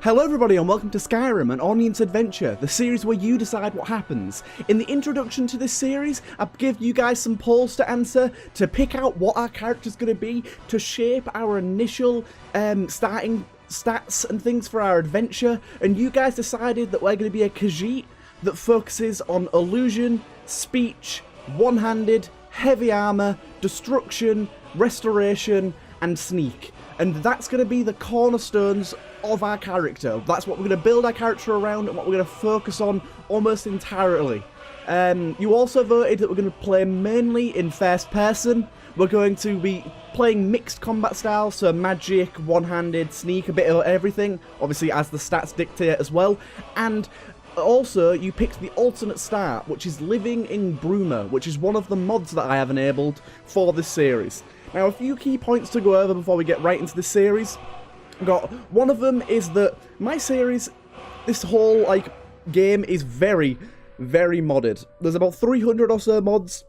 Hello everybody and welcome to Skyrim, an audience adventure, the series where you decide what happens. In the introduction to this series, I give you guys some polls to answer, to pick out what our character's going to be, to shape our initial starting stats and things for our adventure, and you guys decided that we're going to be a Khajiit that focuses on illusion, speech, one-handed, heavy armor, destruction, restoration, and sneak. And that's going to be the cornerstones of our character. That's what we're going to build our character around and what we're going to focus on almost entirely. You also voted that we're going to play mainly in first person. We're going to be playing mixed combat styles, so magic, one-handed, sneak, a bit of everything, obviously as the stats dictate as well. And also, you picked the alternate start, which is living in Bruma, which is one of the mods that I have enabled for this series. Now, a few key points to go over before we get right into this series. One of them is that my series, this whole game is very, very modded. There's about 300 or so mods.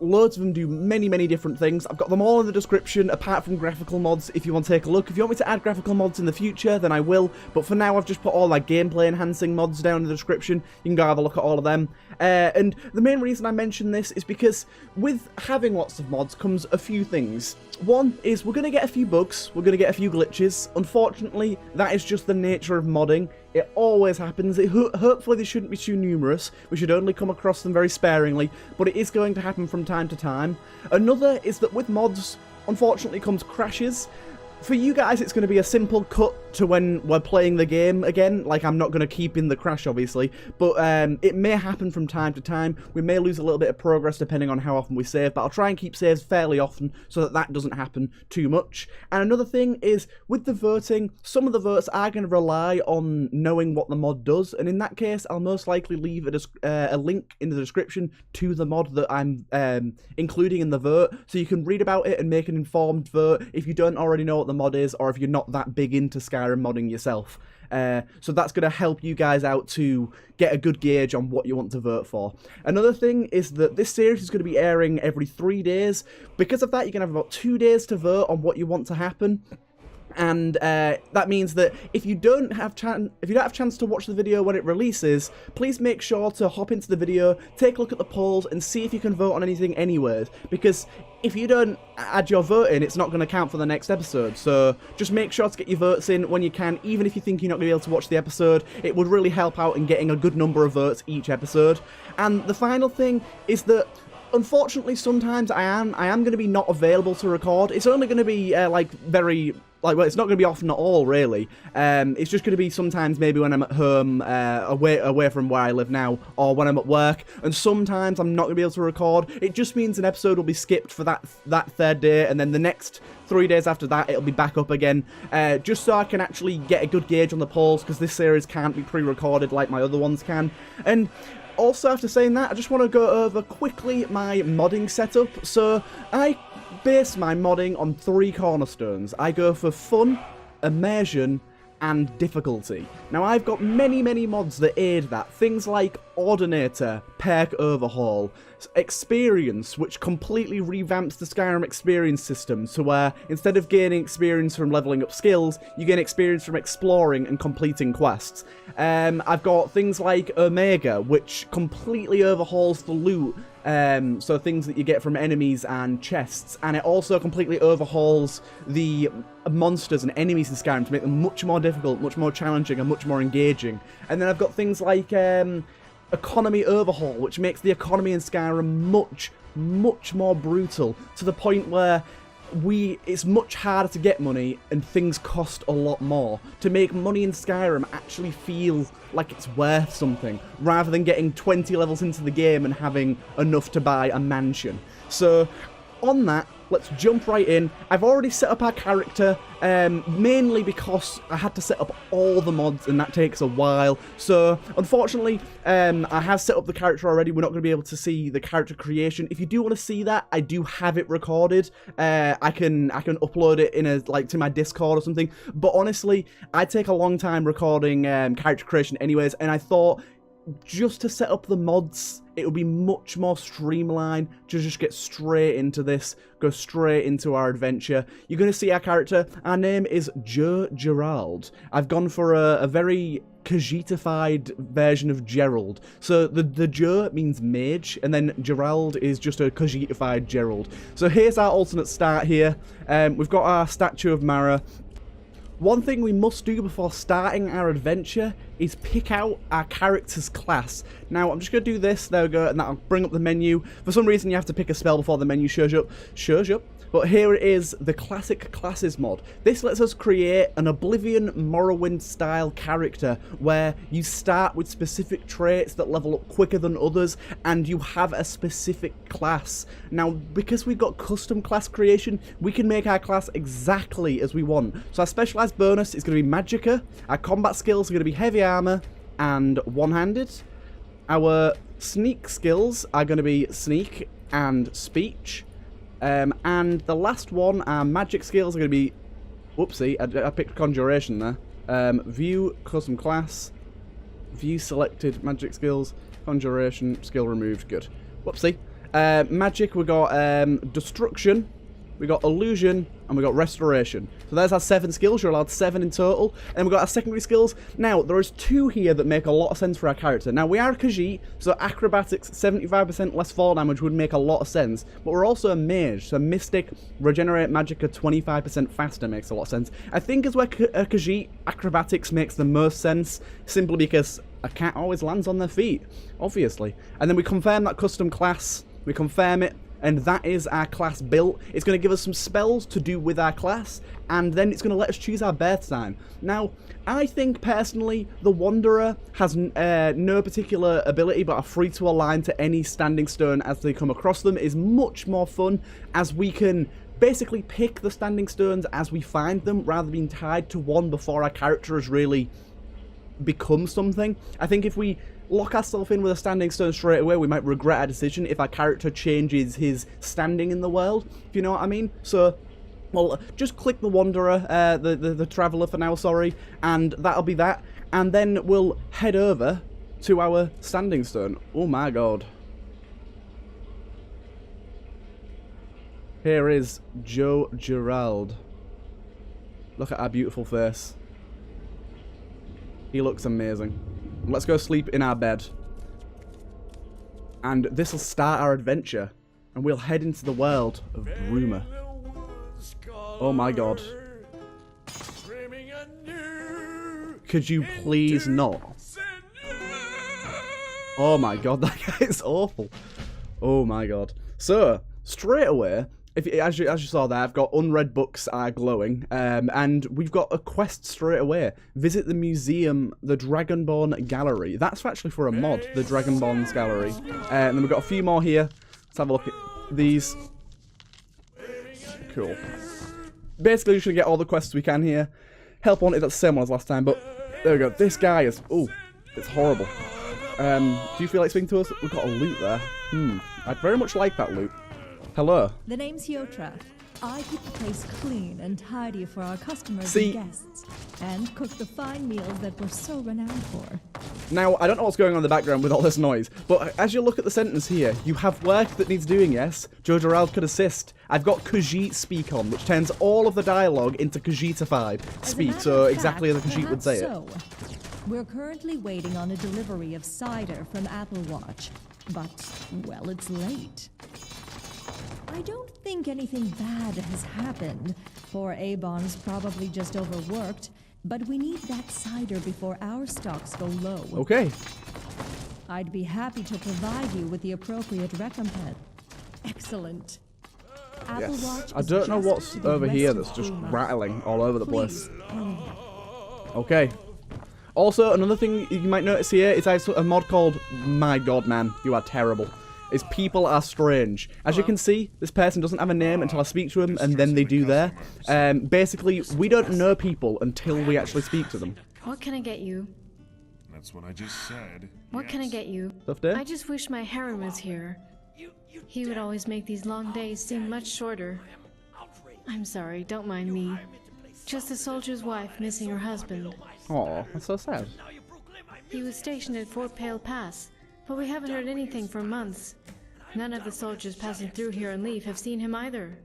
Loads of them do many different things. I've got them all in the description, apart from graphical mods, if you want to take a look. If you want me to add graphical mods in the future, then I will. But for now, I've just put all gameplay enhancing mods down in the description. You can go have a look at all of them. And the main reason I mention this is because with having lots of mods comes a few things. One is we're going to get a few bugs, we're going to get a few glitches. Unfortunately, that is just the nature of modding. It always happens. Hopefully they shouldn't be too numerous. We should only come across them very sparingly, but it is going to happen from time to time. Another is that with mods, unfortunately, comes crashes. For you guys, it's going to be a simple cut to when we're playing the game again. I'm not going to keep in the crash, obviously, but it may happen from time to time. We may lose a little bit of progress depending on how often we save, but I'll try and keep saves fairly often so that that doesn't happen too much. And another thing is, with the voting, some of the votes are going to rely on knowing what the mod does, and in that case, I'll most likely leave a link in the description to the mod that I'm including in the vote, so you can read about it and make an informed vote if you don't already know what the mod is, or if you're not that big into Skyrim modding yourself. So that's going to help you guys out to get a good gauge on what you want to vote for. Another thing is that this series is going to be airing every 3 days. Because of that, you're going to have about 2 days to vote on what you want to happen. And that means that if you don't have chance to watch the video when it releases, please make sure to hop into the video, take a look at the polls, and see if you can vote on anything anyways. Because if you don't add your vote in, it's not going to count for the next episode. So just make sure to get your votes in when you can, even if you think you're not going to be able to watch the episode. It would really help out in getting a good number of votes each episode. And the final thing is that, unfortunately, sometimes I am going to be not available to record. It's only going to be well, it's not going to be often at all, really. It's just going to be sometimes maybe when I'm at home, away from where I live now, or when I'm at work, and sometimes I'm not going to be able to record. It just means an episode will be skipped for that third day, and then the next 3 days after that, it'll be back up again, just so I can actually get a good gauge on the polls, because this series can't be pre-recorded like my other ones can. And also, after saying that, I just want to go over quickly my modding setup. So, I base my modding on 3 cornerstones. I go for fun, immersion, and difficulty. Now, I've got many mods that aid that. Things like Ordinator, Perk Overhaul, Experience, which completely revamps the Skyrim experience system, to where instead of gaining experience from leveling up skills, you gain experience from exploring and completing quests. I've got things like Omega, which completely overhauls the loot, so things that you get from enemies and chests, and it also completely overhauls the monsters and enemies in Skyrim to make them much more difficult, much more challenging, and much more engaging. And then I've got things like Economy Overhaul, which makes the economy in Skyrim much more brutal, to the point where it's much harder to get money and things cost a lot more. To make money in Skyrim actually feel like it's worth something, rather than getting 20 levels into the game and having enough to buy a mansion. So, on that, let's jump right in. I've already set up our character, mainly because I had to set up all the mods, and that takes a while. So, unfortunately, I have set up the character already. We're not going to be able to see the character creation. If you do want to see that, I do have it recorded. I can upload it in to my Discord or something. But honestly, I take a long time recording character creation anyways, and I thought just to set up the mods, it would be much more streamlined to just get straight into this, go straight into our adventure. You're going to see our character. Our name is Joe Gerald. I've gone for a very Khajiitified version of Gerald. So the Joe means mage, and then Gerald is just a Khajiitified Gerald. So here's our alternate start here. We've got our statue of Mara. One thing we must do before starting our adventure is pick out our character's class. Now, I'm just going to do this, there we go, and that'll bring up the menu. For some reason, you have to pick a spell before the menu shows up. But here it is, the Classic Classes mod. This lets us create an Oblivion Morrowind style character where you start with specific traits that level up quicker than others, and you have a specific class. Now, because we've got custom class creation, we can make our class exactly as we want. So our specialized bonus is going to be Magicka, our combat skills are going to be Heavy Armor and One-Handed. Our sneak skills are going to be Sneak and Speech. And the last one, our magic skills are going to be... Whoopsie, I picked Conjuration there. View, custom class. View selected, magic skills. Conjuration, skill removed, good. Whoopsie. Magic, we got Destruction. We got Illusion, and we got Restoration. So there's our 7 skills. You're allowed 7 in total. And we've got our secondary skills. Now, there is 2 here that make a lot of sense for our character. Now, we are a Khajiit, so Acrobatics, 75% less fall damage would make a lot of sense. But we're also a Mage, so Mystic, Regenerate Magicka 25% faster makes a lot of sense. I think as we're a Khajiit, Acrobatics makes the most sense, simply because a cat always lands on their feet, obviously. And then we confirm that custom class. We confirm it. And that is our class built. It's going to give us some spells to do with our class, and then it's going to let us choose our birth sign. Now, I think personally, the Wanderer has no particular ability, but are free to align to any standing stone as they come across them. Is much more fun, as we can basically pick the standing stones as we find them, rather than being tied to one before our character has really become something. I think if we lock ourselves in with a standing stone straight away, we might regret our decision if our character changes his standing in the world, if you know what I mean. So, well, just click the Wanderer, the Traveller for now, sorry, and that'll be that. And then we'll head over to our standing stone. Oh my god. Here is Joe Gerald. Look at our beautiful face. He looks amazing. Let's go sleep in our bed. And this will start our adventure. And we'll head into the world of Rumour. Oh my god. Could you please not? Oh my god, that guy is awful. Oh my god. So, straight away, as you saw there, I've got unread books are glowing, and we've got a quest straight away. Visit the museum, the Dragonborn Gallery. That's actually for a mod, the Dragonborn's Gallery. And then we've got a few more here. Let's have a look at these. Cool. Basically, just gonna get all the quests we can here. Help wanted, that's the same one as last time, but there we go. This guy is, oh, it's horrible. Do you feel like speaking to us? We've got a loot there. I'd very much like that loot. Hello. The name's Yotra. I keep the place clean and tidy for our customers and guests, and cook the fine meals that we're so renowned for. Now, I don't know what's going on in the background with all this noise, but as you look at the sentence here, you have work that needs doing, yes? Joe Gerald could assist. I've got Khajiit speak on, which turns all of the dialogue into Khajiitified speak, so exactly as a Khajiit would say it. We're currently waiting on a delivery of cider from Apple Watch, but, well, it's late. I don't think anything bad has happened. Poor Avon's probably just overworked, but we need that cider before our stocks go low. Okay. I'd be happy to provide you with the appropriate recompense. Excellent. Apple Watch I don't know what's over here that's just rattling all over the place. Okay. Also, another thing you might notice here is I have a mod called My God Man, You Are Terrible. Is people are strange. As you can see, this person doesn't have a name until I speak to them, and then they do there. Basically, we don't know people until we actually speak to them. What can I get you? That's what I just said. What can I get you? Stuff there? I just wish my harem was here. He would always make these long days seem much shorter. I'm sorry, don't mind me. Just a soldier's wife missing her husband. Aw, that's so sad. He was stationed at Fort Pale Pass, but we haven't heard anything for months. None of the soldiers passing through here on leave have seen him either.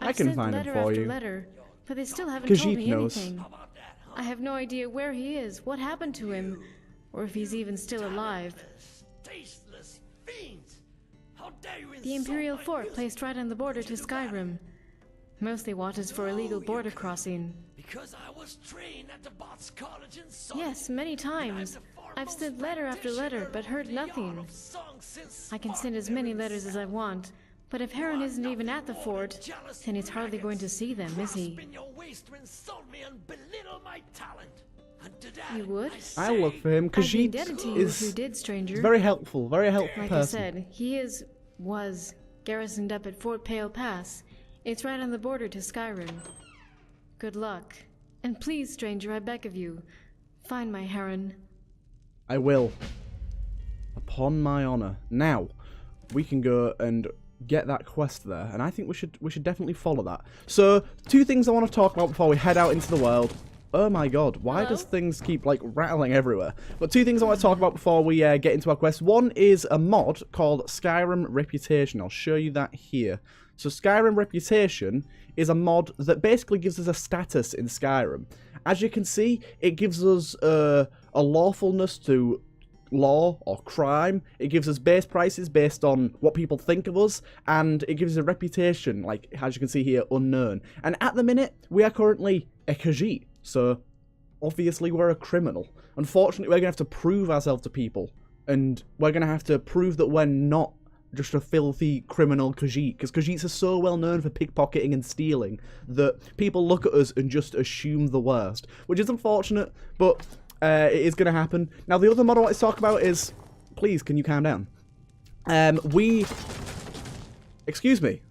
I can sent find him letter for after you. letter, but they still haven't Khajiit told me knows. anything. I have no idea where he is, what happened to him, or if he's even still alive. The Imperial Fort placed right on the border to Skyrim. Mostly watches for illegal border crossing. Yes, many times. I've sent letter after letter, but heard nothing. I can send as many letters as I want, but if Heron isn't even at the fort, then he's hardly going to see them, is he? You would? I'll look for him. I'd be Khajiit indebted to you if you is did, stranger. very helpful Like I person. said, he was garrisoned up at Fort Pale Pass. It's right on the border to Skyrim. Good luck. And please, stranger, I beg of you, find my Heron. I will. Upon my honor. Now, we can go and get that quest there, and I think we should definitely follow that. So, two things I want to talk about before we head out into the world. Oh my god, why does things keep, like, rattling everywhere? But two things I want to talk about before we get into our quest. One is a mod called Skyrim Reputation. I'll show you that here. So Skyrim Reputation is a mod that basically gives us a status in Skyrim. As you can see, it gives us a lawfulness to law or crime. It gives us base prices based on what people think of us, and it gives us a reputation, like, as you can see here, unknown. And at the minute, we are currently a Khajiit. So, obviously we're a criminal. Unfortunately, we're going to have to prove ourselves to people. And we're going to have to prove that we're not just a filthy criminal Khajiit. Because Khajiits are so well known for pickpocketing and stealing that people look at us and just assume the worst. Which is unfortunate, but it is going to happen. Now, the other mod I want to talk about is... Please, can you calm down? Excuse me.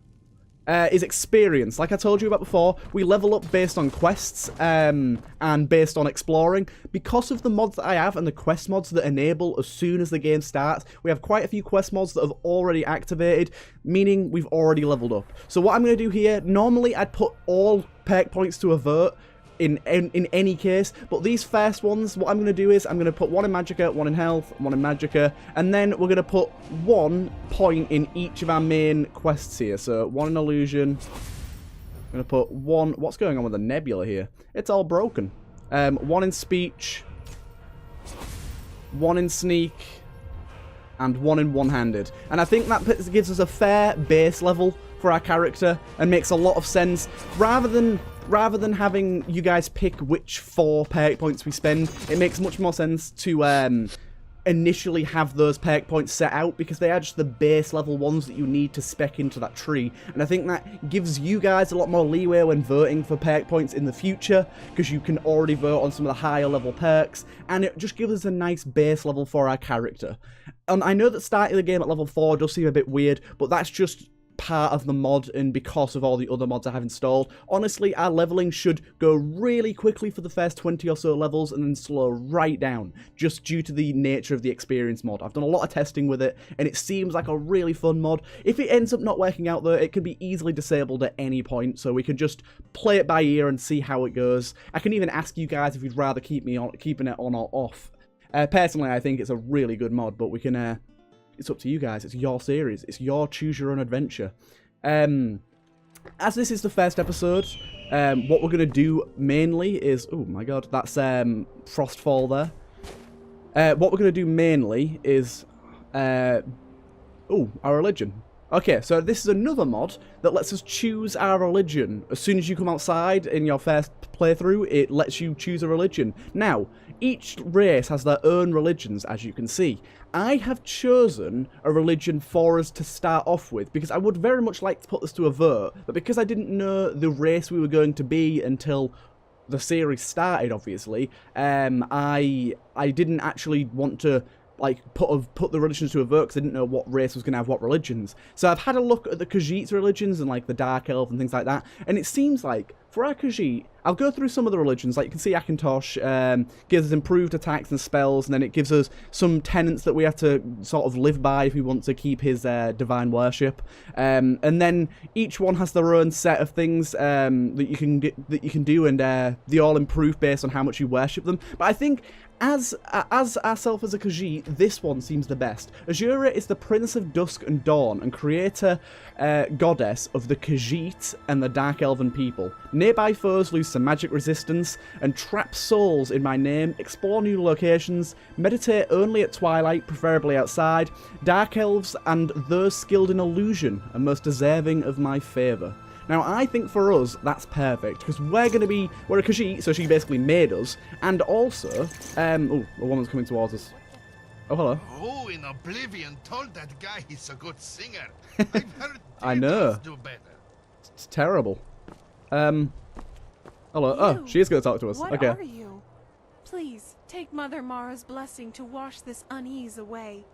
Is experience. Like I told you about before, we level up based on quests and based on exploring. Because of the mods that I have and the quest mods that enable as soon as the game starts, we have quite a few quest mods that have already activated, meaning we've already leveled up. So what I'm going to do here, normally I'd put all perk points to avert in any case, but these first ones, what I'm going to do is I'm going to put one in Magicka, one in Health, one in Magicka, and then we're going to put 1 point in each of our main quests here. So 1 in Illusion, I'm going to put 1, what's going on with the nebula here? It's all broken. 1 in Speech, 1 in Sneak, and 1 in One-Handed. And I think that gives us a fair base level for our character and makes a lot of sense. Rather than having you guys pick which 4 perk points we spend, it makes much more sense to initially have those perk points set out, because they are just the base level ones that you need to spec into that tree. And I think that gives you guys a lot more leeway when voting for perk points in the future, because you can already vote on some of the higher level perks, and it just gives us a nice base level for our character. And I know that starting the game at level 4 does seem a bit weird, but that's just part of the mod and because of all the other mods I have installed. Honestly, our leveling should go really quickly for the first 20 or so levels and then slow right down, just due to the nature of the experience mod. I've done a lot of testing with it, and it seems like a really fun mod. If it ends up not working out though, it can be easily disabled at any point, so we can just play it by ear and see how it goes. I can even ask you guys if you'd rather keeping it on or off. Personally, I think it's a really good mod, but we can... It's up to you guys. It's your series. It's your choose your own adventure. As this is the first episode, what we're going to do mainly is... Oh my god, that's Frostfall there. What we're going to do mainly is... our religion. Okay, so this is another mod that lets us choose our religion. As soon as you come outside in your first playthrough, it lets you choose a religion. Now, each race has their own religions, as you can see. I have chosen a religion for us to start off with, because I would very much like to put this to a vote, but because I didn't know the race we were going to be until the series started, obviously, I didn't actually want to put the religions to a vote, because I didn't know what race was going to have what religions. So I've had a look at the Khajiit's religions and like the Dark Elf and things like that, and it seems like for our Khajiit, I'll go through some of the religions. Like you can see, Akintosh gives us improved attacks and spells, and then it gives us some tenets that we have to sort of live by if we want to keep his divine worship. And then each one has their own set of things that you can do, and they all improve based on how much you worship them. But I think, as ourselves as a Khajiit, this one seems the best. Azura is the Prince of Dusk and Dawn and creator goddess of the Khajiit and the Dark Elven people. Nearby foes lose some magic resistance, and trap souls in my name, explore new locations, meditate only at twilight, preferably outside. Dark Elves and those skilled in illusion are most deserving of my favour. Now, I think for us, that's perfect, because we're a Khajiit, so she basically made us, and also, oh, a woman's coming towards us. Oh, hello. Who in Oblivion told that guy he's a good singer? I've heard I know. do better. It's terrible. Hello. Oh, she is going to talk to us. What Okay. are you? Please, take Mother Mara's blessing to wash this unease away.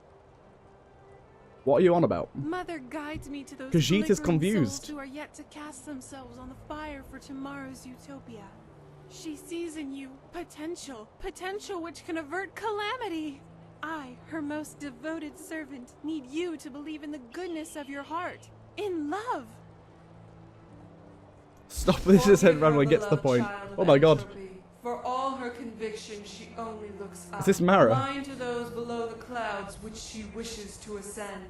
What are you on about? Mother guides me to those Khajiit is flickering confused. souls who are yet to cast themselves on the fire for tomorrow's utopia. She sees in you potential which can avert calamity. I, her most devoted servant, need you to believe in the goodness of your heart, in love. Stop this, is randomly gets the point. Oh my god. For all her conviction, she only looks up. Is this Mara? Blind to those below the clouds which she wishes to ascend.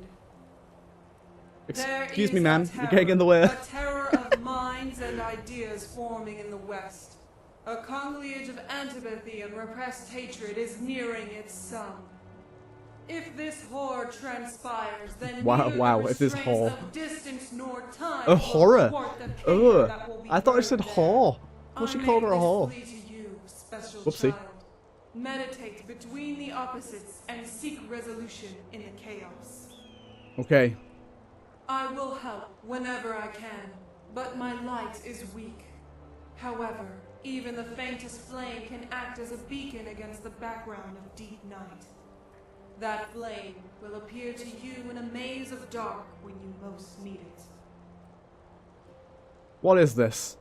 Excuse me, man. You're getting in the way. A terror of minds and ideas forming in the west. A conciliage of antipathy and repressed hatred is nearing its sum. If this horror transpires, then Wow, if this horror. of distance nor time A horror? will thwart the chaos that will be I thought it said birthed whore. What she called her a whore? Whoopsie. Meditate between the opposites and seek resolution in the chaos. Okay. I will help whenever I can, but my light is weak. However, even the faintest flame can act as a beacon against the background of deep night. That flame will appear to you in a maze of dark when you most need it. What is this?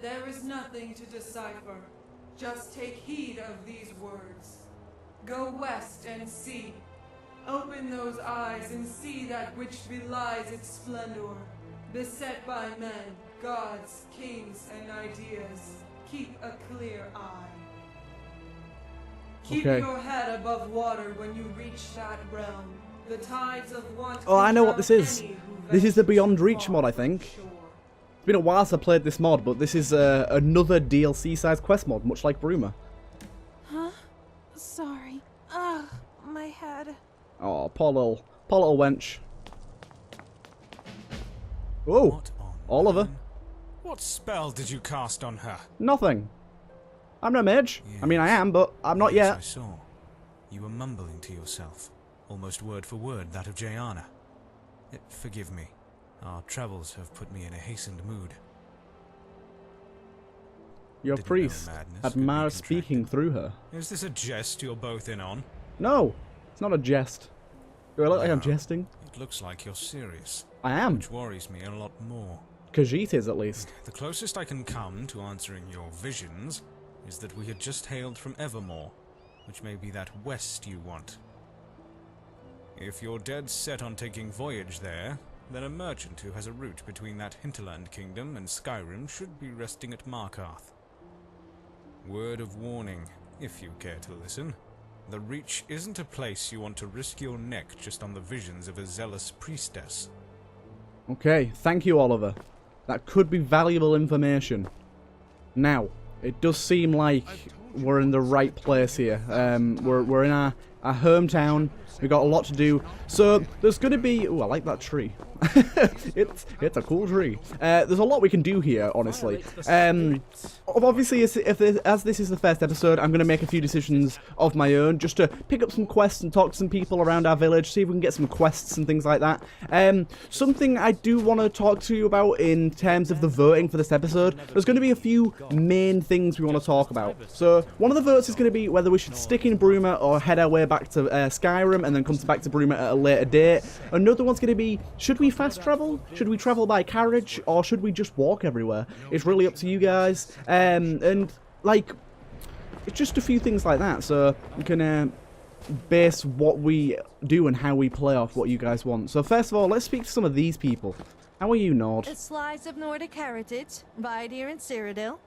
There is nothing to decipher. Just take heed of these words. Go west and see. Open those eyes and see that which belies its splendor. Beset by men, gods, kings, and ideas. Keep a clear eye. Keep Okay. your head above water when you reach that realm. The tides of want. Oh, I know what can this is. drown any who This is the ventures Beyond too Reach far mod, I from think. shore. It's been a while since I played this mod, but this is another DLC-sized quest mod, much like Bruma. Huh? Sorry. Ugh, my head. Oh, poor little wench. Oh, What on Oliver. man? What spell did you cast on her? Nothing. I'm no mage. I mean, I Yes. am, but I'm not Yes, I yet. saw. You were mumbling to yourself, almost word for word that of Jayana. Forgive me. Our travels have put me in a hastened mood. Your Didn't know priest madness had could be Mara speaking contracted. through her. Is this a jest you're both in on? No, it's not a jest. Do I look like I'm No. jesting? It looks like you're serious, I am. which worries me a lot more. Khajiit is, at least. The closest I can come to answering your visions is that we had just hailed from Evermore, which may be that west you want. If you're dead set on taking voyage there, then a merchant who has a route between that hinterland kingdom and Skyrim should be resting at Markarth. Word of warning, if you care to listen. The Reach isn't a place you want to risk your neck just on the visions of a zealous priestess. Okay, thank you, Oliver. That could be valuable information. Now, it does seem like we're in the right place here. We're in our hometown. We've got a lot to do. So, there's going to be... Ooh, I like that tree. it's a cool tree. There's a lot we can do here, honestly. Obviously, as this is the first episode, I'm going to make a few decisions of my own, just to pick up some quests and talk to some people around our village, see if we can get some quests and things like that. Something I do want to talk to you about in terms of the voting for this episode, there's going to be a few main things we want to talk about. So, one of the votes is going to be whether we should stick in Bruma or head our way back to Skyrim and then come back to Bruma at a later date. Another one's going to be, should we fast travel? Should we travel by carriage? Or should we just walk everywhere? It's really up to you guys. And, like, it's just a few things like that. So we can base what we do and how we play off what you guys want. So first of all, let's speak to some of these people. How are you, Nord? A slice of Nordic heritage, right here in Cyrodiil.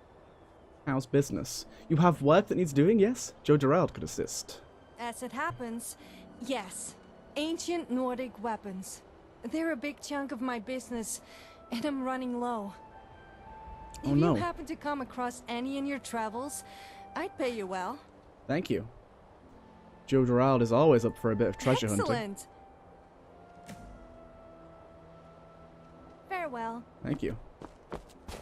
How's business? You have work that needs doing, yes? Joe Gerald could assist. As it happens, yes. Ancient Nordic weapons. They're a big chunk of my business, and I'm running low. Oh, if no. you happen to come across any in your travels, I'd pay you well. Thank you. Joe Gerald is always up for a bit of treasure hunting. Excellent. Farewell. Thank you.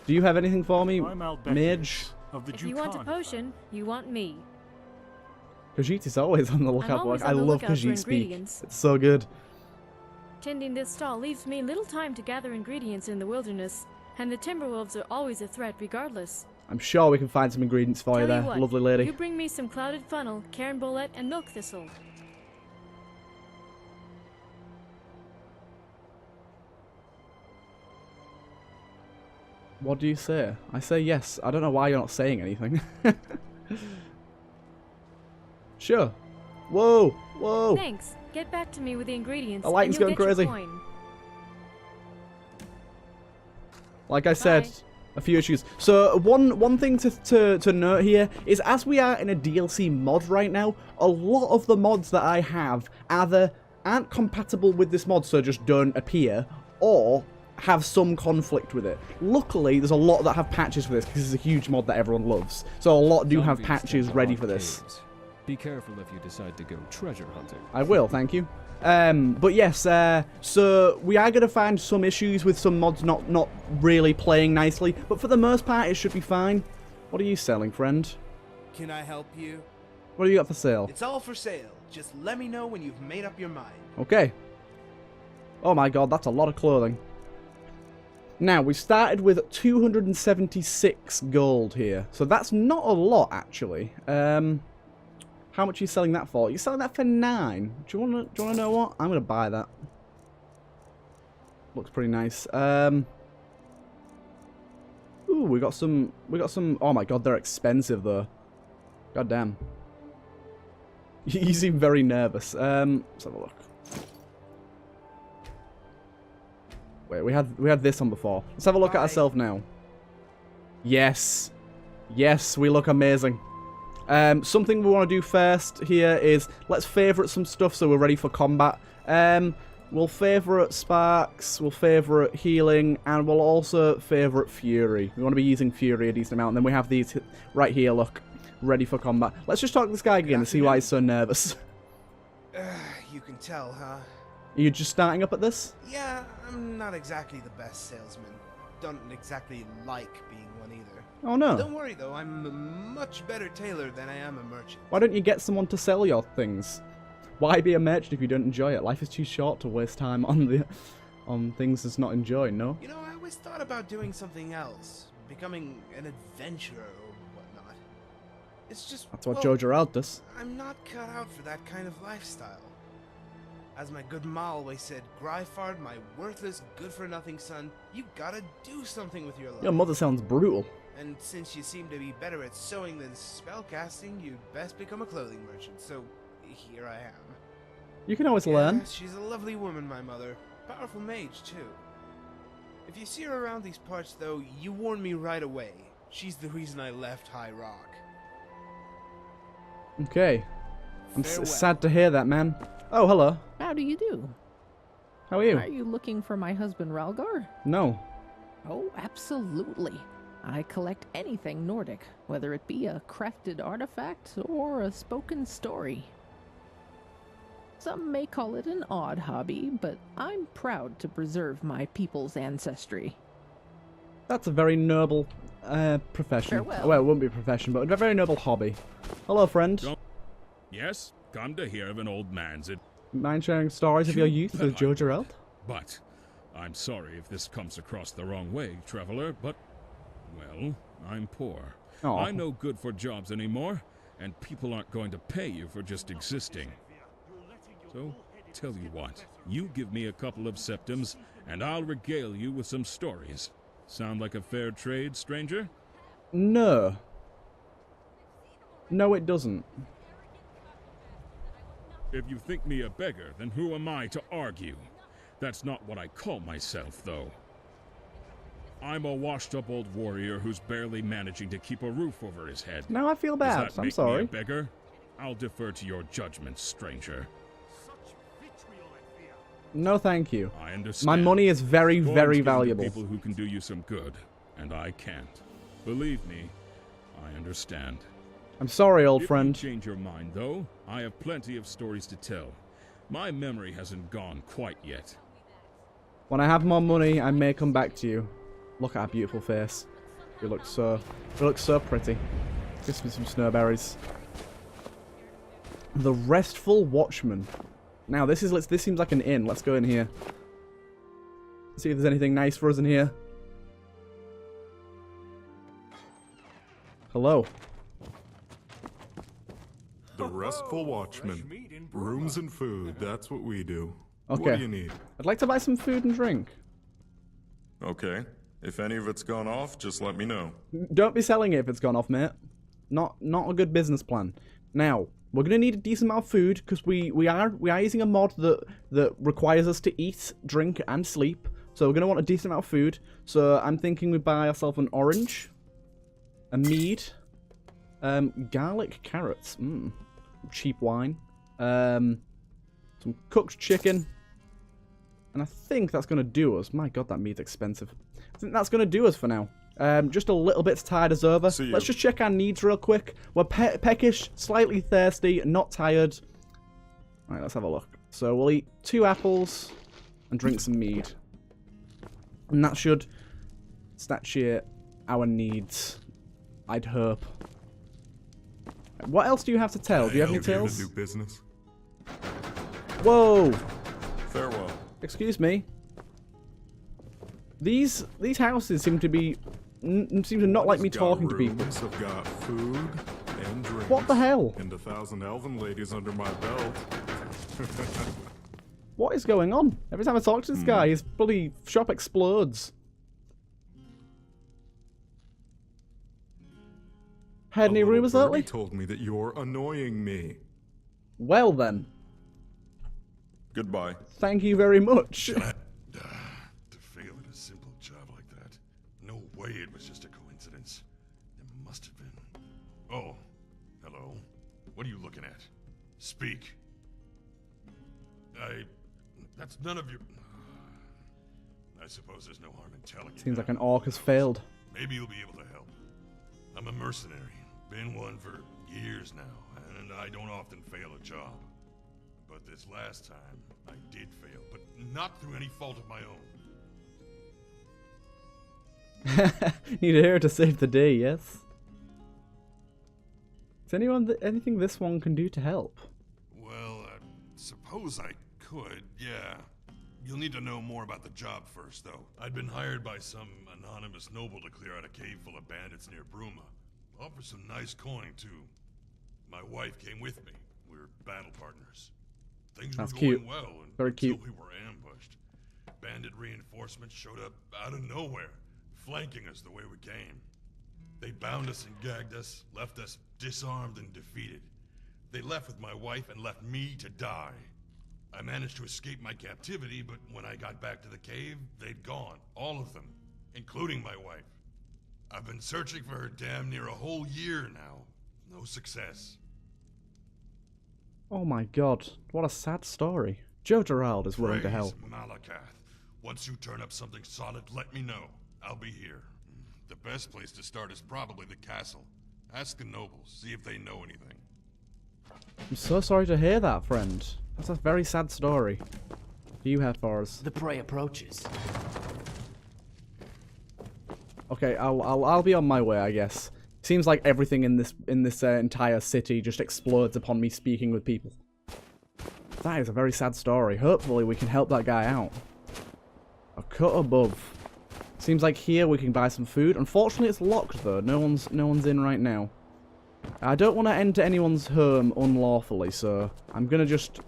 Do you have anything for me, I'm Mage? of the If you want a potion, you want me. Khajiit is always on the lookout for always it. I on the love lookout for Khajiit speak. ingredients. It's so good. Tending this stall leaves me little time to gather ingredients in the wilderness, and the Timberwolves are always a threat regardless. I'm sure we can find some ingredients for you Tell there, you what, lovely lady. you bring me some clouded funnel, cairn bolete, and milk thistle. What do you say? I say yes. I don't know why you're not saying anything. Sure. Whoa, whoa. Thanks. Get back to me with the ingredients. The lighting's and you'll going get your crazy. coin. Like I said, Bye. a few issues. So one thing to note here is, as we are in a DLC mod right now, a lot of the mods that I have either aren't compatible with this mod, so just don't appear, or have some conflict with it. Luckily, there's a lot that have patches for this, because it's a huge mod that everyone loves. So a lot do have patches ready for this. Be careful if you decide to go treasure hunting. I will, thank you. But yes, so we are going to find some issues with some mods not really playing nicely, but for the most part, it should be fine. What are you selling, friend? Can I help you? What do you got for sale? It's all for sale. Just let me know when you've made up your mind. Okay. Oh my god, that's a lot of clothing. Now, we started with 276 gold here, so that's not a lot, actually. How much are you selling that for? You're selling that for 9. Do you wanna know what? I'm gonna buy that. Looks pretty nice. Ooh, we got some. Oh my god, they're expensive though. God damn. You seem very nervous. Let's have a look. Wait, we had this on before. Let's have a look at ourselves now. Yes. Yes, we look amazing. Something we want to do first here is let's favourite some stuff so we're ready for combat. We'll favourite Sparks, we'll favourite Healing, and we'll also favourite Fury. We want to be using Fury a decent amount, and then we have these right here, look, ready for combat. Let's just talk to this guy again and see why he's so nervous. You can tell, huh? Are you just starting up at this? Yeah, I'm not exactly the best salesman. Don't exactly like being one either. Oh no. Don't worry though, I'm a much better tailor than I am a merchant. Why don't you get someone to sell your things? Why be a merchant if you don't enjoy it? Life is too short to waste time on things that's not enjoying, no? You know, I always thought about doing something else. Becoming an adventurer or whatnot. It's just... That's what well, Joe Gerald does. I'm not cut out for that kind of lifestyle. As my good ma always said, Gryfard, my worthless, good-for-nothing son, you gotta do something with your life. Your mother sounds brutal. And since you seem to be better at sewing than spellcasting, you'd best become a clothing merchant, so here I am. You can always learn. She's a lovely woman, my mother. Powerful mage, too. If you see her around these parts, though, you warn me right away. She's the reason I left High Rock. Okay. I'm Farewell. sad to hear that, man. Oh, hello. How do you do? How are you? Are you looking for my husband Ralgar? No. Oh, absolutely. I collect anything Nordic, whether it be a crafted artifact or a spoken story. Some may call it an odd hobby, but I'm proud to preserve my people's ancestry. That's a very noble profession. Farewell. Well, it wouldn't be a profession, but a very noble hobby. Hello, friend. Yes, come to hear of an old man's Mind sharing stories of your youth with Joe Gerald? But I'm sorry if this comes across the wrong way, traveler, but, well, I'm poor. Aw. I'm no good for jobs anymore, and people aren't going to pay you for just existing. So, tell you what, you give me a couple of septims, and I'll regale you with some stories. Sound like a fair trade, stranger? No. No, it doesn't. If you think me a beggar, then who am I to argue? That's not what I call myself, though. I'm a washed-up old warrior who's barely managing to keep a roof over his head. Now I feel bad. Does that I'm make sorry. me a beggar? I'll defer to your judgment, stranger. No, thank you. I understand. My money is very, Coin's very given to valuable. People who can do you some good, and I can't. Believe me, I understand. I'm sorry, old friend. If you change your mind, though, I have plenty of stories to tell. My memory hasn't gone quite yet. When I have more money, I may come back to you. Look at her beautiful face. You look so pretty. Gives me some snowberries. The Restful Watchman. Now this seems like an inn. Let's go in here. See if there's anything nice for us in here. Hello. The Restful Watchman. Rooms and food, that's what we do. Okay. What do you need? I'd like to buy some food and drink. Okay. If any of it's gone off, just let me know. Don't be selling it if it's gone off, mate. Not a good business plan. Now, we're gonna need a decent amount of food because we are using a mod that requires us to eat, drink, and sleep. So we're gonna want a decent amount of food. So I'm thinking we buy ourselves an orange, a mead, garlic carrots, cheap wine, some cooked chicken, and I think that's gonna do us. My God, that meat's expensive. I think that's gonna do us for now. Just a little bit to tide us over. Let's just check our needs real quick. We're peckish, slightly thirsty, not tired. Alright, let's have a look. So we'll eat 2 apples and drink some mead. And that should satiate our needs, I'd hope. What else do you have to tell? Do you have any tales? Do business. Whoa! Farewell. Excuse me. These houses seem to not like me talking to people. I've got food and drinks. What the hell? And 1,000 elven ladies under my belt. What is going on? Every time I talk to this guy, his bloody shop explodes. Heard any rumors lately? Told me that you're annoying me. Well then. Goodbye. Thank you very much. To fail at a simple job like that. No way it was just a coincidence. There must have been. Oh, hello. What are you looking at? Speak. That's none of your... I suppose there's no harm in telling you. Seems like an orc has failed. Maybe you'll be able to help. I'm a mercenary. Been one for years now, and I don't often fail a job. But this last time, I did fail, but not through any fault of my own. Need a hero to save the day, yes? Is anything this one can do to help? Well, I suppose I could, yeah. You'll need to know more about the job first, though. I'd been hired by some anonymous noble to clear out a cave full of bandits near Bruma. Offer some nice coin, too. My wife came with me. We're battle partners. Things That's were cute. going well Very until cute. we were ambushed. Bandit reinforcements showed up out of nowhere, flanking us the way we came. They bound us and gagged us, left us disarmed and defeated. They left with my wife and left me to die. I managed to escape my captivity, but when I got back to the cave, they'd gone. All of them, including my wife. I've been searching for her damn near a whole year now. No success. Oh my God, what a sad story. Joe Gerald is willing to help. Malakath. Once you turn up something solid, let me know. I'll be here. The best place to start is probably the castle. Ask the nobles, see if they know anything. I'm so sorry to hear that, friend. That's a very sad story. What do you have for us? The prey approaches. Okay, I'll be on my way, I guess. Seems like everything in this entire city just explodes upon me speaking with people. That is a very sad story. Hopefully we can help that guy out. A cut above. Seems like here we can buy some food. Unfortunately, it's locked though. No one's in right now. I don't want to enter anyone's home unlawfully, so I'm gonna just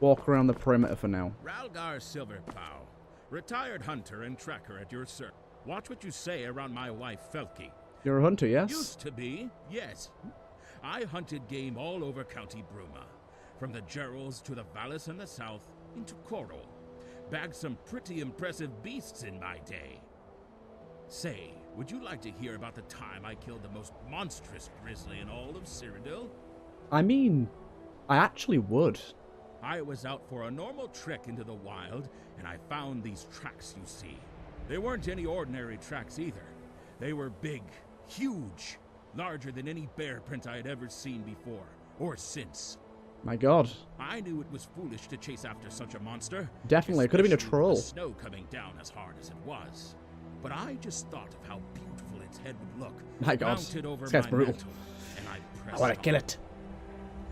walk around the perimeter for now. Ralgar Silverplow, retired hunter and tracker at your service. Watch what you say around my wife Felky. You're a hunter, yes? Used to be, yes. I hunted game all over County Bruma, from the Gerals to the Vallis in the south into Coral. Bagged some pretty impressive beasts in my day. Say, would you like to hear about the time I killed the most monstrous grizzly in all of Cyrodiil? I mean, I actually would. I was out for a normal trek into the wild, and I found these tracks you see. They weren't any ordinary tracks either. They were big, huge, larger than any bear print I had ever seen before, or since. My god. I knew it was foolish to chase after such a monster. Definitely, it could have been a troll. With the snow coming down as hard as it was. But I just thought of how beautiful its head would look. My god, mounted over this guy's my brutal. mantle, and I I want to kill it.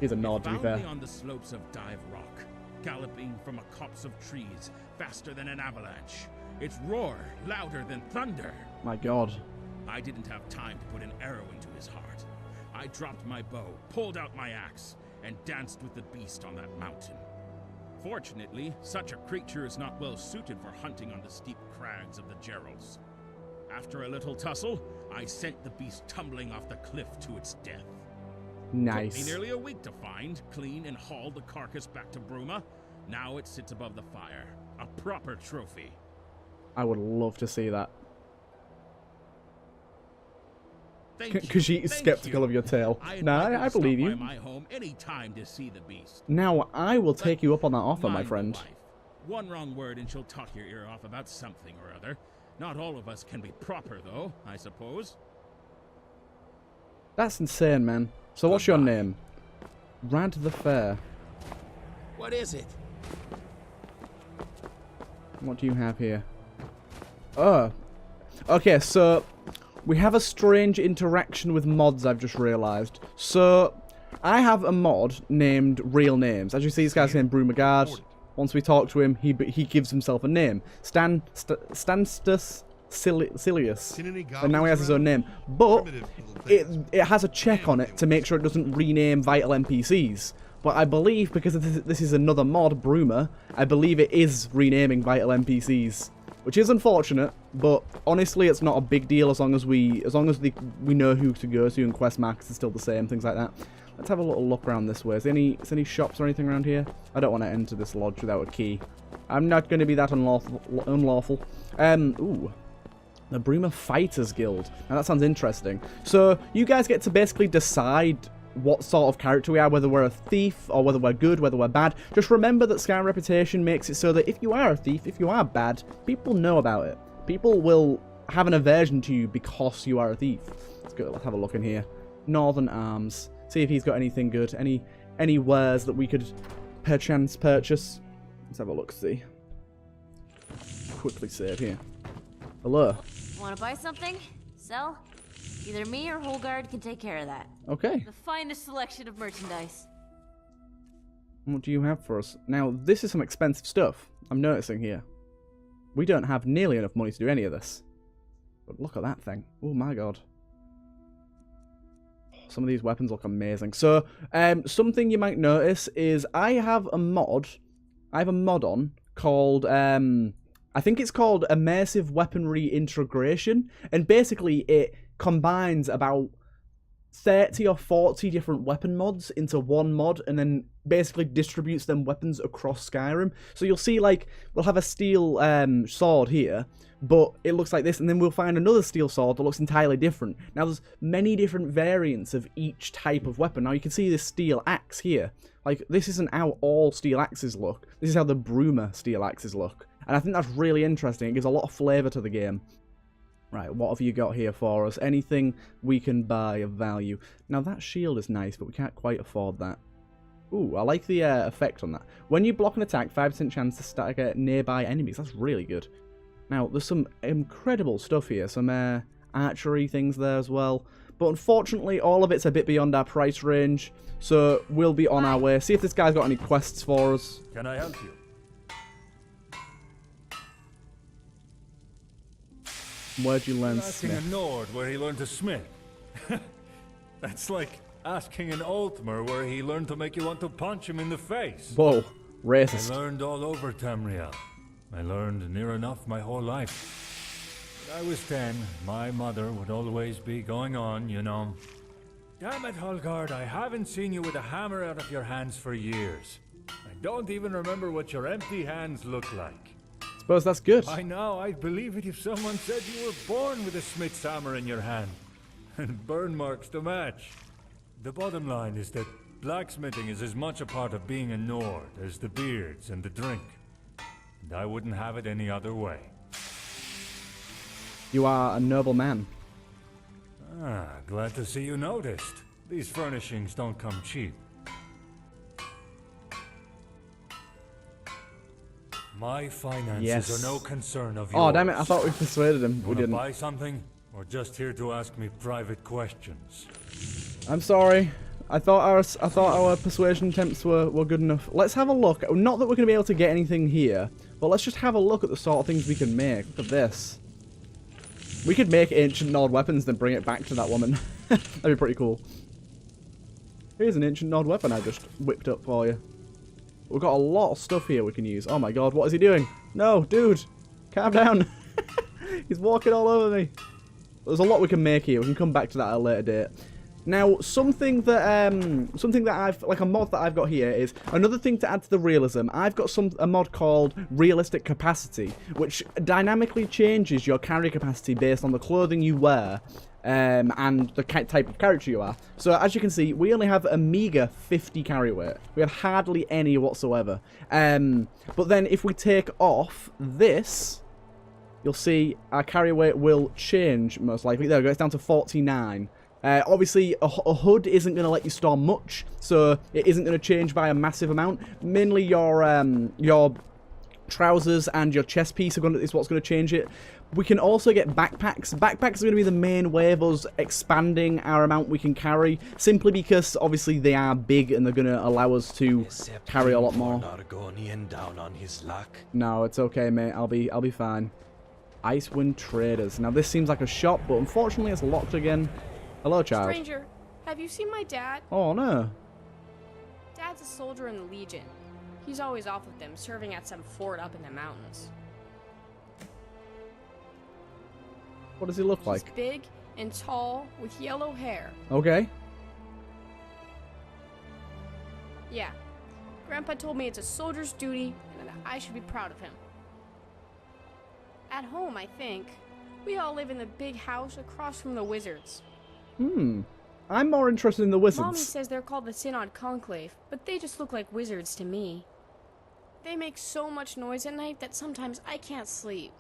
He's a nod, to be found fair. me on the slopes of Dive Rock, galloping from a copse of trees, faster than an avalanche. Its roar louder than thunder. My god. I didn't have time to put an arrow into his heart. I dropped my bow, pulled out my axe, and danced with the beast on that mountain. Fortunately, such a creature is not well suited for hunting on the steep crags of the Gerals. After a little tussle, I sent the beast tumbling off the cliff to its death. Nice. Took me nearly a week to find, clean, and haul the carcass back to Bruma. Now it sits above the fire. A proper trophy. I would love to see that. Because she's skeptical of your tale. Nah, I believe you. By my home any time to see the beast. Now, I will take you up on that offer, my friend. One wrong word and she'll talk your ear off about something or other. Not all of us can be proper, though, I suppose. That's insane, man. So what's your name? Rad the Fair. What is it? What do you have here? Oh. Okay, so we have a strange interaction with mods, I've just realised. So, I have a mod named Real Names. As you see, this guy's named Brumagard. Once we talk to him, he gives himself a name. Stanstus Silius. And now he has his own name. But it has a check on it to make sure it doesn't rename vital NPCs. But I believe, because this is another mod, Bruma, I believe it is renaming vital NPCs. Which is unfortunate, but honestly it's not a big deal as long as we know who to go to and quest markers are still the same, things like that. Let's have a little look around this way. Is there any shops or anything around here? I don't want to enter this lodge without a key. I'm not going to be that unlawful. Ooh. The Bruma Fighters Guild. Now that sounds interesting. So, you guys get to basically decide what sort of character we are, whether we're a thief or whether we're good, whether we're bad. Just remember that Skyrim Reputation makes it so that if you are a thief, if you are bad, people know about it. People will have an aversion to you because you are a thief. Let's go, let's have a look in here. Northern Arms. See if he's got anything good. Any wares that we could perchance purchase. Let's have a look, see. Quickly save here. Hello. Want to buy something? Sell? Either me or Holgard can take care of that. Okay. The finest selection of merchandise. What do you have for us? Now, this is some expensive stuff, I'm noticing here. We don't have nearly enough money to do any of this. But look at that thing. Oh my god. Some of these weapons look amazing. So, something you might notice is I have a mod. I have a mod on called, I think it's called Immersive Weaponry Integration. And basically, it combines about 30 or 40 different weapon mods into one mod and then basically distributes them weapons across Skyrim. So you'll see, like, we'll have a steel sword here, but it looks like this, and then we'll find another steel sword that looks entirely different. Now, there's many different variants of each type of weapon. Now, you can see this steel axe here. Like, this isn't how all steel axes look. This is how the Bruma steel axes look. And I think that's really interesting. It gives a lot of flavour to the game. Right, what have you got here for us? Anything we can buy of value. Now, that shield is nice, but we can't quite afford that. Ooh, I like the effect on that. When you block an attack, 5% chance to stagger nearby enemies. That's really good. Now, there's some incredible stuff here. Some archery things there as well. But unfortunately, all of it's a bit beyond our price range. So, we'll be on our way. See if this guy's got any quests for us. Can I help you? Where'd you learn asking smith? a Nord where he learned to smith. That's like asking an Altmer where he learned to make you want to punch him in the face. Whoa. Racist. I learned all over Tamriel. I learned near enough my whole life. When I was 10, my mother would always be going on, you know. Damn it, Holgard, I haven't seen you with a hammer out of your hands for years. I don't even remember what your empty hands look like. Suppose that's good. By now, I'd believe it if someone said you were born with a smith's hammer in your hand. And burn marks to match. The bottom line is that blacksmithing is as much a part of being a Nord as the beards and the drink. And I wouldn't have it any other way. You are a noble man. Ah, glad to see you noticed. These furnishings don't come cheap. My finances are no concern of yours. Oh, damn it, I thought we persuaded him. We didn't. Buy something, or just here to ask me private questions? I'm sorry. I thought our persuasion attempts were good enough. Let's have a look. Not that we're going to be able to get anything here, but let's just have a look at the sort of things we can make. Look at this. We could make ancient Nord weapons, then bring it back to that woman. That'd be pretty cool. Here's an ancient Nord weapon I just whipped up for you. We've got a lot of stuff here we can use. Oh my god, what is he doing? No, dude! Calm down! He's walking all over me. There's a lot we can make here. We can come back to that at a later date. Now, something that I've, like a mod that I've got here is another thing to add to the realism. I've got a mod called Realistic Capacity, which dynamically changes your carry capacity based on the clothing you wear and the type of character you are. So as you can see, we only have a meager 50 carry weight. We have hardly any whatsoever. But then if we take off this, you'll see our carry weight will change most likely. There we go, it's down to 49. Obviously, a hood isn't going to let you store much, so it isn't going to change by a massive amount. Mainly your trousers and your chest piece is what's going to change it. We can also get backpacks. Backpacks are going to be the main way of us expanding our amount we can carry, simply because obviously they are big and they're going to allow us to carry a lot more. Down on his luck. No, it's okay, mate. I'll be fine. Icewind Traders. Now this seems like a shop, but unfortunately it's locked again. Hello, child. Stranger, have you seen my dad? Oh, no. Dad's a soldier in the Legion. He's always off with them, serving at some fort up in the mountains. What does he look like? He's big and tall with yellow hair. Okay. Yeah. Grandpa told me it's a soldier's duty and that I should be proud of him. At home, I think. We all live in the big house across from the wizards. I'm more interested in the wizards. Mommy says they're called the Synod Conclave, but they just look like wizards to me. They make so much noise at night that sometimes I can't sleep.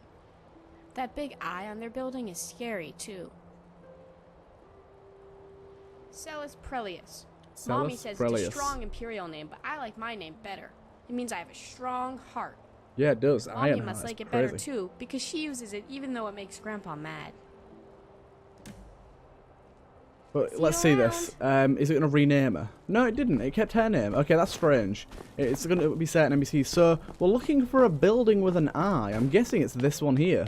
That big eye on their building is scary, too. Celis Prelius. Mommy says it's a strong imperial name, but I like my name better. It means I have a strong heart. Yeah, it does. Mommy must like it better, too, because she uses it even though it makes Grandpa mad. But let's see this. Is it going to rename her? No, it didn't. It kept her name. Okay, that's strange. It's going to be set in NBC. So, we're looking for a building with an eye. I'm guessing it's this one here.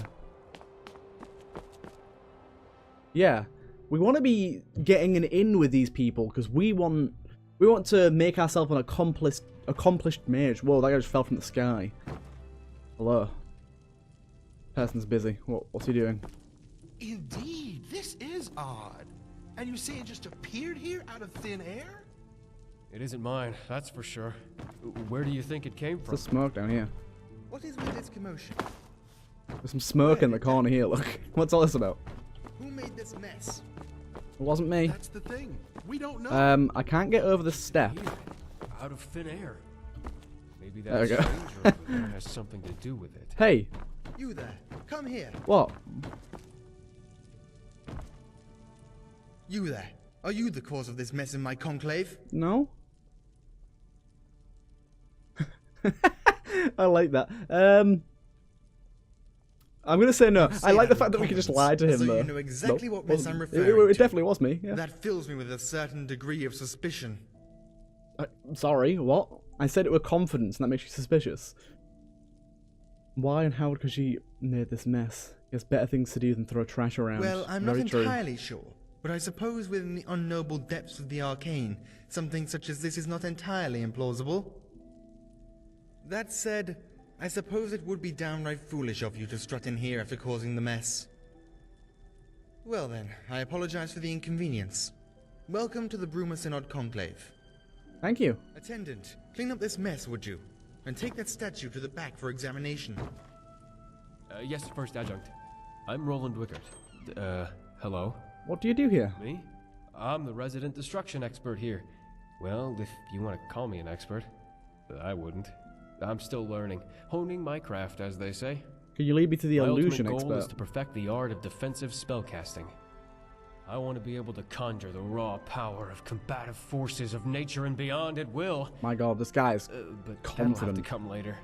Yeah. We want to be getting an in with these people because we want to make ourselves an accomplished mage. Whoa, that guy just fell from the sky. Hello. Person's busy. What's he doing? Indeed, this is odd. And you say it just appeared here out of thin air? It isn't mine, that's for sure. Where do you think it came from? There's smoke down here. What is with this commotion? There's some smoke in the corner here, look. What's all this about? Who made this mess? It wasn't me. That's the thing. We don't know. I can't get over the step. Out of thin air. Maybe There we that go. stranger over there has something to do with it. Hey. You there. Come here. What? You there. Are you the cause of this mess in my conclave? No. I like that. I'm gonna say no. I like the fact that we can just lie to him, so though. you know exactly Nope, what mess wasn't- I'm referring it to. definitely was me. Yeah. That fills me with a certain degree of suspicion. Sorry, what? I said it with confidence, and that makes you suspicious. Why and how could she made this mess? He has better things to do than throw trash around. Well, I'm Very not true. entirely sure, but I suppose within the unknowable depths of the arcane, something such as this is not entirely implausible. That said, I suppose it would be downright foolish of you to strut in here after causing the mess. Well then, I apologize for the inconvenience. Welcome to the Bruma Synod Conclave. Thank you. Attendant, clean up this mess, would you? And take that statue to the back for examination. Yes, First Adjunct. I'm Roland Wickert. Hello? What do you do here? Me? I'm the resident destruction expert here. Well, if you want to call me an expert. I wouldn't. I'm still learning. Honing my craft, as they say. Can you lead me to the illusion My ultimate goal expert? is to perfect the art of defensive spellcasting. I want to be able to conjure the raw power of combative forces of nature and beyond at will. My god, this guy is but confident. that'll have to come later.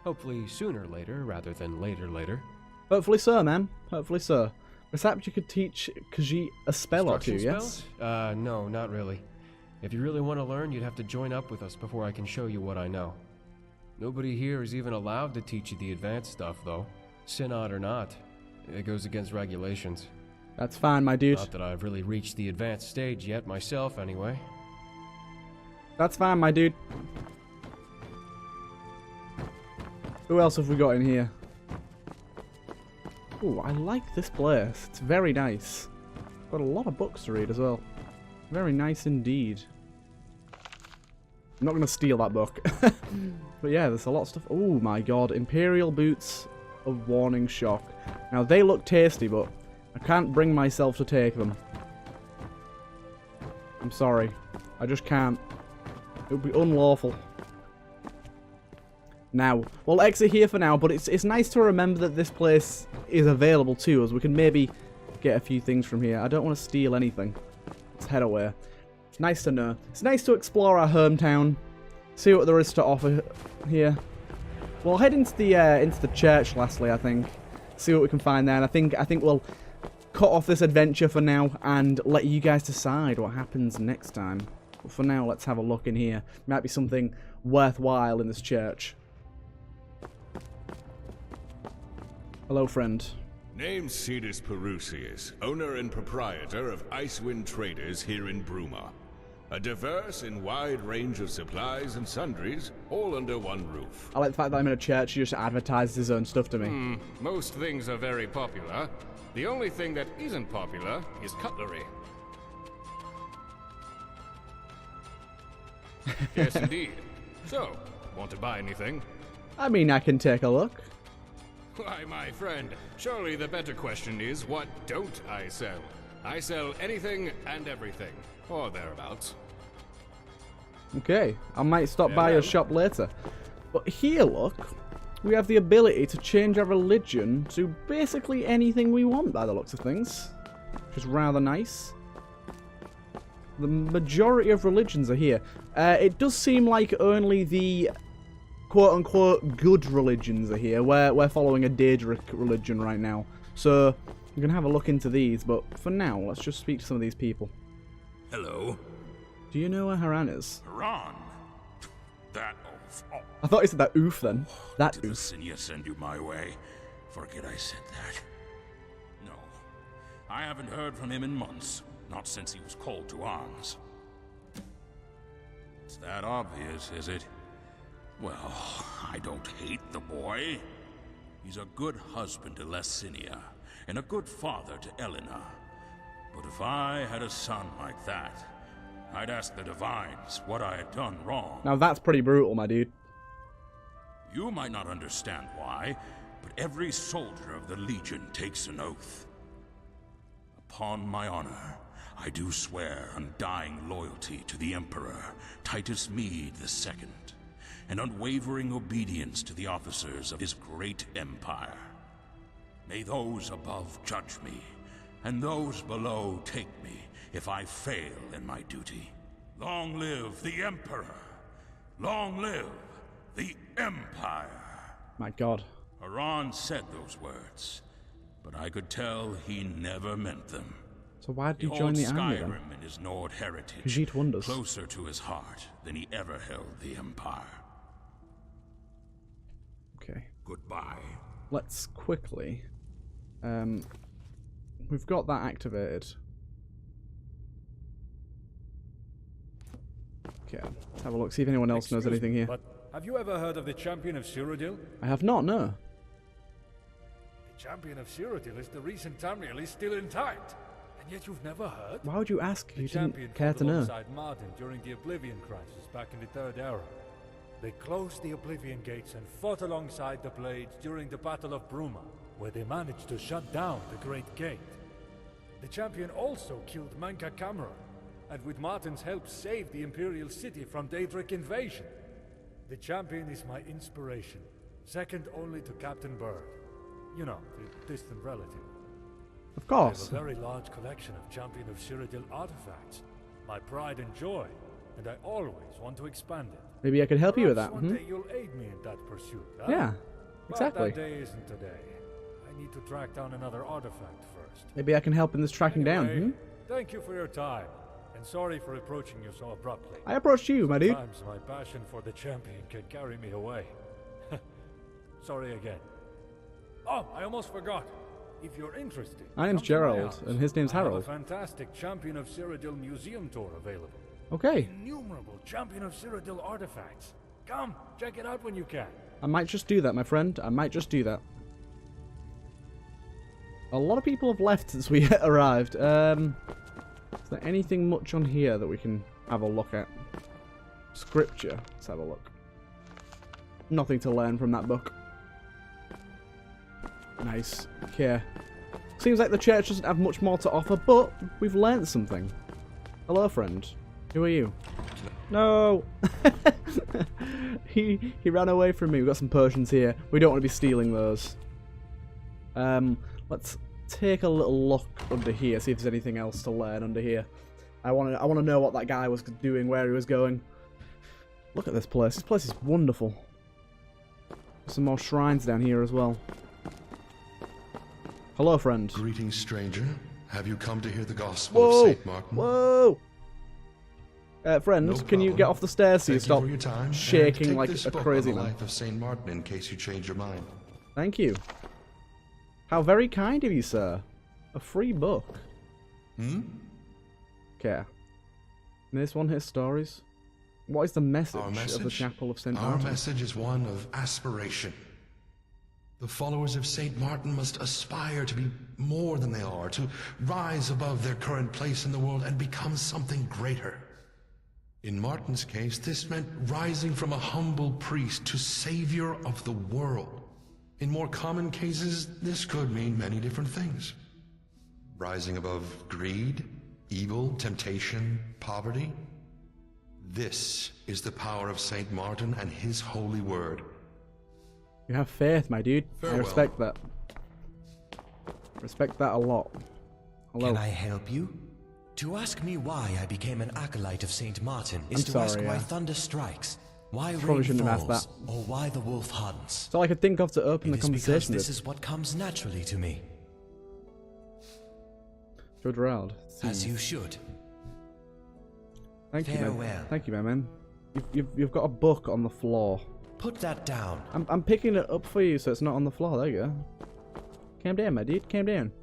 Hopefully sooner later, rather than later. Hopefully so, man. Hopefully so. Perhaps you could teach Khajiit a spell or two, yes? Spells? No, not really. If you really want to learn, you'd have to join up with us before I can show you what I know. Nobody here is even allowed to teach you the advanced stuff, though. Synod or not. It goes against regulations. That's fine, my dude. Not that I've really reached the advanced stage yet myself, anyway. That's fine, my dude. Who else have we got in here? Ooh, I like this place. It's very nice. Got a lot of books to read as well. Very nice indeed. I'm not going to steal that book. But yeah, there's a lot of stuff. Oh my god. Imperial Boots of Warning Shock. Now, they look tasty, but I can't bring myself to take them. I'm sorry. I just can't. It would be unlawful. Now, we'll exit here for now, but it's nice to remember that this place is available to us. We can maybe get a few things from here. I don't want to steal anything. Let's head away. It's nice to know. It's nice to explore our hometown, see what there is to offer here. We'll head into the church lastly, I think. See what we can find there. And I think we'll cut off this adventure for now and let you guys decide what happens next time. But for now, let's have a look in here. Might be something worthwhile in this church. Hello, friend. Name's Cetus Perusius, owner and proprietor of Icewind Traders here in Bruma. A diverse and wide range of supplies and sundries, all under one roof. I like the fact that I'm in a church, he just advertises his own stuff to me. Most things are very popular. The only thing that isn't popular is cutlery. Yes, indeed. So, want to buy anything? I mean, I can take a look. Why, my friend, surely the better question is, what don't I sell? I sell anything and everything, or thereabouts. Okay, I might stop by your shop later. But here, look, we have the ability to change our religion to basically anything we want by the looks of things, which is rather nice. The majority of religions are here. It does seem like only the quote-unquote good religions are here. We're following a Daedric religion right now. So, we can have a look into these, but for now, let's just speak to some of these people. Hello? Do you know where Haran is? Haran? That oof. Oh. I thought he said that oof then. That Did oof. the Seigneur send you my way? Forget I said that. No. I haven't heard from him in months. Not since he was called to arms. It's that obvious, is it? Well, I don't hate the boy. He's a good husband to Lesinia, and a good father to Elena. But if I had a son like that, I'd ask the Divines what I had done wrong. Now that's pretty brutal, my dude. You might not understand why, but every soldier of the Legion takes an oath. Upon my honor, I do swear undying loyalty to the Emperor, Titus Mede II, and unwavering obedience to the officers of his great empire. May those above judge me, and those below take me if I fail in my duty. Long live the Emperor! Long live the Empire! My god. Haran said those words, but I could tell he never meant them. So why did you join the army then? Skyrim and his Nord heritage, Khajiit wonders. closer to his heart than he ever held the Empire. Okay. Goodbye. Let's quickly... we've got that activated. Okay, let's have a look, see if anyone else knows anything here. But Have you ever heard of the Champion of Cyrodiil? I have not, no. The Champion of Cyrodiil is the reason Tamriel is still intact. And yet you've never heard? Why would you ask? The You champion didn't care fought to know. alongside Martin during the Oblivion Crisis back in the Third Era. They closed the Oblivion Gates and fought alongside the Blades during the Battle of Bruma, where they managed to shut down the Great Gate. The champion also killed Manca Camera, and with Martin's help saved the Imperial City from Daedric invasion. The champion is my inspiration, second only to Captain Bird. You know, the distant relative. Of course. I have a very large collection of Champion of Cyrodiil artifacts, my pride and joy, and I always want to expand it. Maybe I could help you with that. Perhaps one day you'll aid me in that pursuit, huh? Yeah, exactly. But that day isn't today. I need to track down another artifact first. Maybe I can help in this tracking Anyway, down. Thank you for your time, and sorry for approaching you so abruptly. I approached you, my dude. Sometimes my passion for the champion can carry me away. Sorry again. Oh, I almost forgot. If you're interested, My name's come to my Gerald, house. and his name's I have Harold. a fantastic Champion of Cyrodiil museum tour available. Okay. Innumerable Champion of Cyrodiil artifacts. Come, check it out when you can. I might just do that, my friend. I might just do that. A lot of people have left since we arrived. Is there anything much on here that we can have a look at? Scripture. Let's have a look. Nothing to learn from that book. Nice. Okay. Seems like the church doesn't have much more to offer, but we've learnt something. Hello, friend. Who are you? No! He ran away from me. We've got some potions here. We don't want to be stealing those. Let's take a little look under here, see if there's anything else to learn under here. I want to know what that guy was doing, where he was going. Look at this place. This place is wonderful. Some more shrines down here as well. Hello, friend. Greetings, stranger. Have you come to hear the gospel Whoa! of St. Martin? Whoa! Friend, No can you problem. get off the stairs so you Thank stop for your time, and shaking take like this a book crazy on the man? life of St. Martin in case you change your mind. Thank you. How very kind of you, sir. A free book. Okay. And this one, his stories. What is the message, Our message? of the Chapel of St. Our Martin? message is one of aspiration. The followers of St. Martin must aspire to be more than they are, to rise above their current place in the world and become something greater. In Martin's case, this meant rising from a humble priest to savior of the world. In more common cases, this could mean many different things. Rising above greed, evil, temptation, poverty. This is the power of St. Martin and his holy word. You have faith, my dude. Farewell. I respect that. Respect that a lot. Hello. Can I help you? To ask me why I became an acolyte of St. Martin is I'm to sorry, ask why yeah. thunder strikes, why Probably rain shouldn't have asked falls, that. or why the wolf hunts. That's all I could think of to open the It is because conversation this with. is what comes naturally to me. Good round. As you should. Thank you, man. Farewell. Thank you, my man. You've got a book on the floor. Put that down. I'm picking it up for you, so it's not on the floor. There you go. Calm down, my dude. Calm down.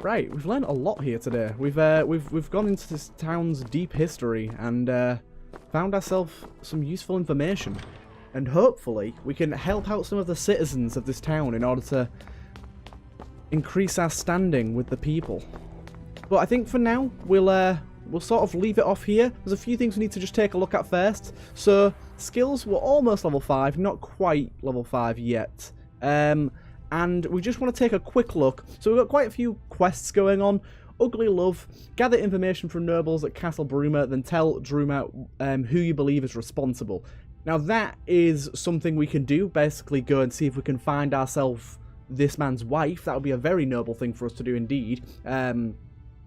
Right, we've learned a lot here today. We've gone into this town's deep history and found ourselves some useful information, and hopefully we can help out some of the citizens of this town in order to increase our standing with the people. But I think for now we'll sort of leave it off here. There's a few things we need to just take a look at first. So skills were almost level 5, not quite level 5 yet. And we just want to take a quick look. So we've got quite a few quests going on. Ugly Love, gather information from nobles at Castle Bruma, then tell Druma who you believe is responsible. Now that is something we can do, basically go and see if we can find ourselves this man's wife. That would be a very noble thing for us to do indeed.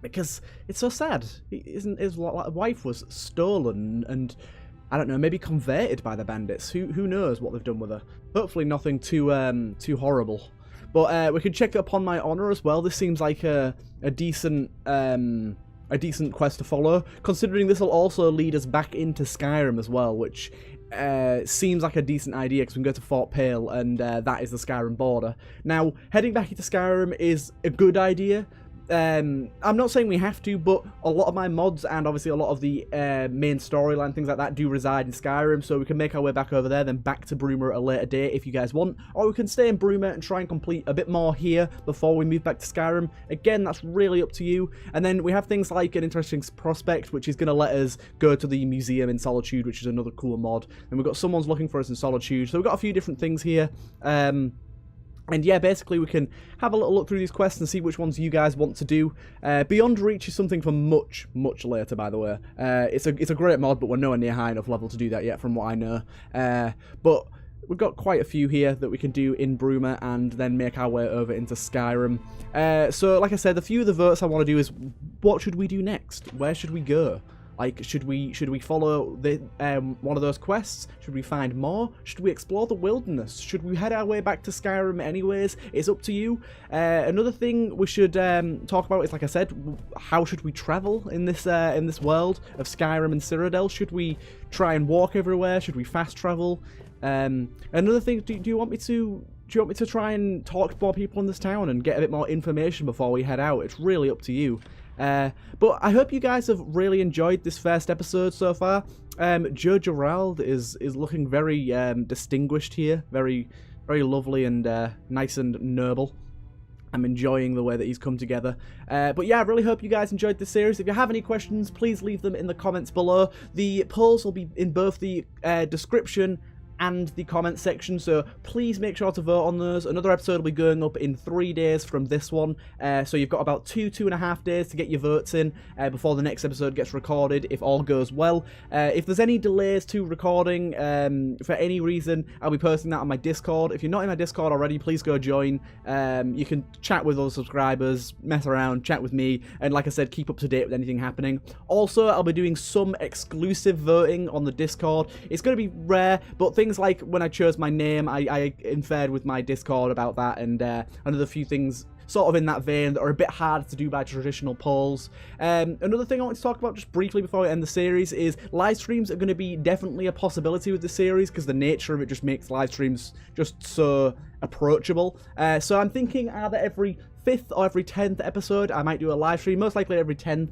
Because it's so sad. His wife was stolen and, I don't know, maybe converted by the bandits. Who knows what they've done with her. Hopefully nothing too horrible. But we could check upon my honor as well. This seems like a decent quest to follow, considering this will also lead us back into Skyrim as well, which seems like a decent idea because we can go to Fort Pale, and that is the Skyrim border. Now, heading back into Skyrim is a good idea, I'm not saying we have to, but a lot of my mods and obviously a lot of the main storyline, things like that, do reside in Skyrim, so we can make our way back over there, then back to Bruma at a later date if you guys want, or we can stay in Bruma and try and complete a bit more here before we move back to Skyrim. Again, that's really up to you. And then we have things like an interesting prospect, which is going to let us go to the museum in Solitude, which is another cool mod, and we've got someone's looking for us in Solitude, so we've got a few different things here. And yeah, basically we can have a little look through these quests and see which ones you guys want to do. Beyond Reach is something for much, much later, by the way. It's a great mod, but we're nowhere near high enough level to do that yet, from what I know. But we've got quite a few here that we can do in Bruma and then make our way over into Skyrim. So, like I said, a few of the votes I want to do is, what should we do next? Where should we go? Like, should we follow the one of those quests? Should we find more? Should we explore the wilderness? Should we head our way back to Skyrim anyways? It's up to you. Another thing we should talk about is, like I said, how should we travel in this world of Skyrim and Cyrodiil? Should we try and walk everywhere? Should we fast travel? Another thing, do you want me to try and talk to more people in this town and get a bit more information before we head out? It's really up to you. But I hope you guys have really enjoyed this first episode so far. Joe Gerald is looking very distinguished here, very lovely and nice and noble. I'm enjoying the way that he's come together. But yeah, I really hope you guys enjoyed this series. If you have any questions, please leave them in the comments below. The polls will be in both the description and the comment section, so please make sure to vote on those. Another episode will be going up in 3 days from this one, so you've got about 2.5 days to get your votes in before the next episode gets recorded, if all goes well. If there's any delays to recording for any reason, I'll be posting that on my Discord. If you're not in my Discord already, please go join. You can chat with other subscribers, mess around, chat with me, and like I said, keep up to date with anything happening. Also, I'll be doing some exclusive voting on the Discord. It's going to be rare, but things like when I chose my name, I inferred with my Discord about that, and another few things sort of in that vein that are a bit hard to do by traditional polls. Another thing I want to talk about just briefly before we end the series is live streams are going to be definitely a possibility with the series, because the nature of it just makes live streams just so approachable. So I'm thinking either every 5th or every 10th episode I might do a live stream, most likely every 10th.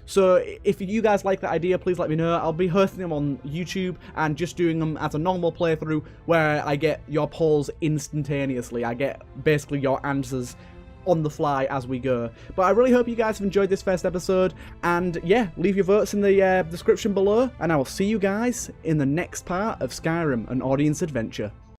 So if you guys like that idea, please let me know. I'll be hosting them on YouTube and just doing them as a normal playthrough where I get your polls instantaneously. I get basically your answers on the fly as we go. But I really hope you guys have enjoyed this first episode, and yeah, leave your votes in the description below, and I will see you guys in the next part of Skyrim, an Audience Adventure.